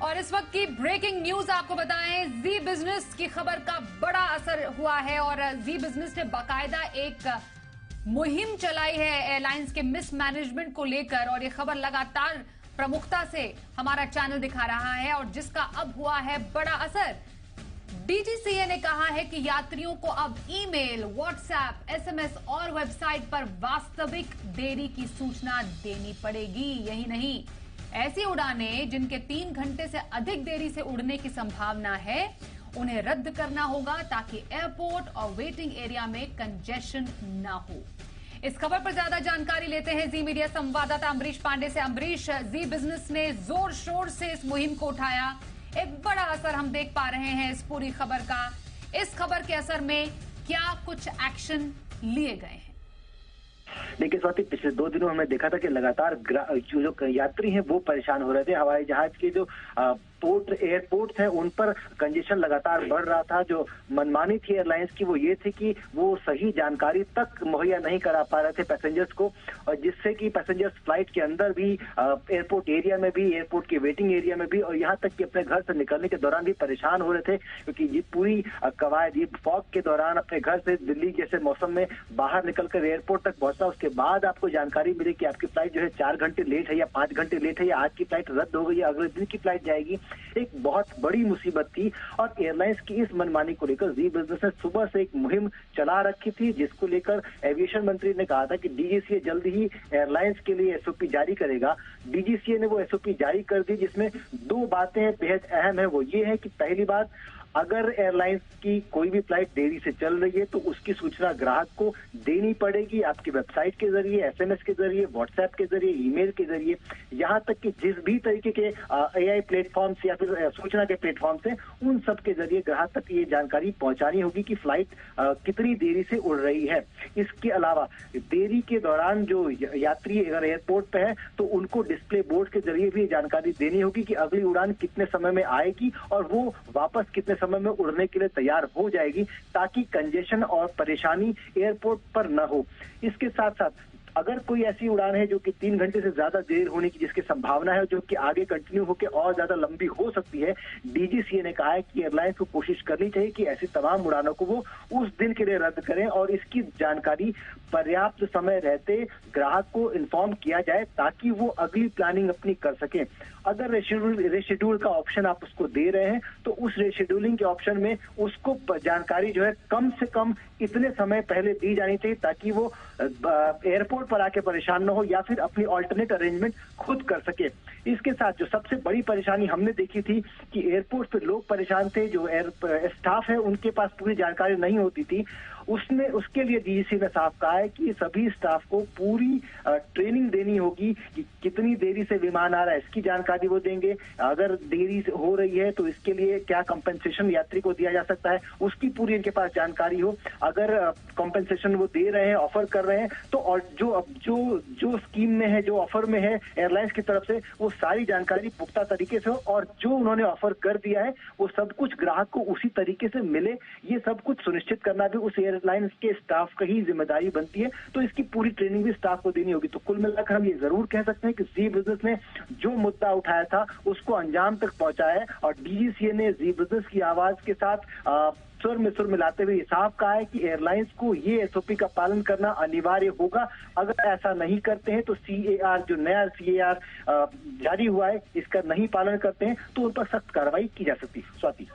और इस वक्त की ब्रेकिंग न्यूज आपको बताएं, जी बिजनेस की खबर का बड़ा असर हुआ है और जी बिजनेस ने बाकायदा एक मुहिम चलाई है एयरलाइंस के मिसमैनेजमेंट को लेकर और ये खबर लगातार प्रमुखता से हमारा चैनल दिखा रहा है और जिसका अब हुआ है बड़ा असर। डीजीसीए ने कहा है कि यात्रियों को अब ईमेल, व्हाट्सएप, एसएमएस और वेबसाइट पर वास्तविक देरी की सूचना देनी पड़ेगी। यही नहीं, ऐसी उड़ानें जिनके 3 घंटे से अधिक देरी से उड़ने की संभावना है उन्हें रद्द करना होगा ताकि एयरपोर्ट और वेटिंग एरिया में कंजेशन न हो। इस खबर पर ज्यादा जानकारी लेते हैं जी मीडिया संवाददाता अमरीश पांडे से। अमरीश, जी बिजनेस ने जोर शोर से इस मुहिम को उठाया, एक बड़ा असर हम देख पा रहे हैं इस पूरी खबर का। इस खबर के असर में क्या कुछ एक्शन लिए गए हैं? देखिए स्वाति, पिछले 2 दिनों हमने देखा था कि लगातार जो यात्री हैं वो परेशान हो रहे थे। हवाई जहाज के जो एयरपोर्ट्स हैं उन पर कंजेशन लगातार बढ़ रहा था। जो मनमानी थी एयरलाइंस की वो ये थी कि वो सही जानकारी तक मुहैया नहीं करा पा रहे थे पैसेंजर्स को, और जिससे कि पैसेंजर्स फ्लाइट के अंदर भी, एयरपोर्ट एरिया में भी, एयरपोर्ट के वेटिंग एरिया में भी और यहाँ तक कि अपने घर से निकलने के दौरान भी परेशान हो रहे थे, क्योंकि ये पूरी कवायद, ये फॉग के दौरान अपने घर से दिल्ली जैसे मौसम में बाहर निकलकर एयरपोर्ट तक पहुंचना, उसके बाद आपको जानकारी मिली कि आपकी फ्लाइट जो है 4 घंटे लेट है या 5 घंटे लेट है या आज की फ्लाइट रद्द हो गई या अगले दिन की फ्लाइट जाएगी, एक बहुत बड़ी मुसीबत थी। और एयरलाइंस की इस मनमानी को लेकर जी बिजनेस ने सुबह से एक मुहिम चला रखी थी, जिसको लेकर एविएशन मंत्री ने कहा था कि डीजीसीए जल्द ही एयरलाइंस के लिए एसओपी जारी करेगा। डीजीसीए ने वो एसओपी जारी कर दी, जिसमें 2 बातें बेहद अहम है। वो ये है कि पहली बात, अगर एयरलाइंस की कोई भी फ्लाइट देरी से चल रही है तो उसकी सूचना ग्राहक को देनी पड़ेगी, आपकी वेबसाइट के जरिए, एसएमएस के जरिए, व्हाट्सएप के जरिए, ईमेल के जरिए, यहाँ तक कि जिस भी तरीके के एआई प्लेटफॉर्म से या फिर सूचना के प्लेटफॉर्म से, उन सब के जरिए ग्राहक तक ये जानकारी पहुंचानी होगी कि फ्लाइट कितनी देरी से उड़ रही है। इसके अलावा देरी के दौरान जो यात्री अगर एयरपोर्ट पे है तो उनको डिस्प्ले बोर्ड के जरिए भी जानकारी देनी होगी कि अगली उड़ान कितने समय में आएगी और वो वापस कितने समय में उड़ने के लिए तैयार हो जाएगी, ताकि कंजेशन और परेशानी एयरपोर्ट पर न हो। इसके साथ साथ अगर कोई ऐसी उड़ान है जो कि 3 घंटे से ज्यादा देर होने की जिसकी संभावना है, जो कि आगे कंटिन्यू होकर और ज्यादा लंबी हो सकती है, डीजीसीए ने कहा है कि एयरलाइंस को कोशिश करनी चाहिए कि ऐसी तमाम उड़ानों को वो उस दिन के लिए रद्द करें और इसकी जानकारी पर्याप्त समय रहते ग्राहक को इन्फॉर्म किया जाए ताकि वो अगली प्लानिंग अपनी कर सके। अगर रेशेड्यूल का ऑप्शन आप उसको दे रहे हैं तो उस रेशेड्यूलिंग के ऑप्शन में उसको जानकारी जो है कम से कम इतने समय पहले दी जानी चाहिए ताकि वो एयरपोर्ट पर आके परेशान न हो या फिर अपनी ऑल्टरनेट अरेंजमेंट खुद कर सके। इसके साथ जो सबसे बड़ी परेशानी हमने देखी थी कि एयरपोर्ट पे लोग परेशान थे, जो स्टाफ है उनके पास पूरी जानकारी नहीं होती थी। उसके लिए डीजीसी ने साफ कहा है कि सभी स्टाफ को पूरी ट्रेनिंग देनी होगी कि कितनी देरी से विमान आ रहा है, इसकी जानकारी वो देंगे। अगर देरी हो रही है तो इसके लिए क्या कंपनसेशन यात्री को दिया जा सकता है, उसकी पूरी इनके पास जानकारी हो। अगर कंपनसेशन वो दे रहे हैं, ऑफर कर रहे हैं, तो और जो स्कीम में है, जो ऑफर में है एयरलाइंस की तरफ से, वो सारी जानकारी पुख्ता तरीके से हो और जो उन्होंने ऑफर कर दिया है वो सब कुछ ग्राहक को उसी तरीके से मिले। ये सब कुछ सुनिश्चित करना भी उस एयरलाइंस के स्टाफ का ही जिम्मेदारी बनती है, तो इसकी पूरी ट्रेनिंग भी स्टाफ को देनी होगी। तो कुल मिलाकर हम ये जरूर कह सकते हैं कि जी बिजनेस ने जो मुद्दा उठाया था उसको अंजाम तक पहुंचाया है और डीजीसीए ने जी बिजनेस की आवाज के साथ सुर में सुर मिलाते हुए साफ कहा है कि एयरलाइंस को ये एसओपी का पालन करना अनिवार्य होगा। अगर ऐसा नहीं करते हैं तो सीएआर, जो नया सीएआर जारी हुआ है, इसका नहीं पालन करते हैं तो उन पर सख्त कार्रवाई की जा सकती है। स्वाति,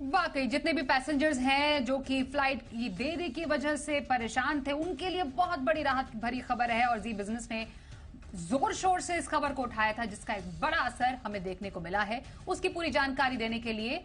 वाकई जितने भी पैसेंजर्स हैं जो कि फ्लाइट की देरी की वजह से परेशान थे, उनके लिए बहुत बड़ी राहत भरी खबर है और जी बिजनेस ने जोर शोर से इस खबर को उठाया था, जिसका एक बड़ा असर हमें देखने को मिला है। उसकी पूरी जानकारी देने के लिए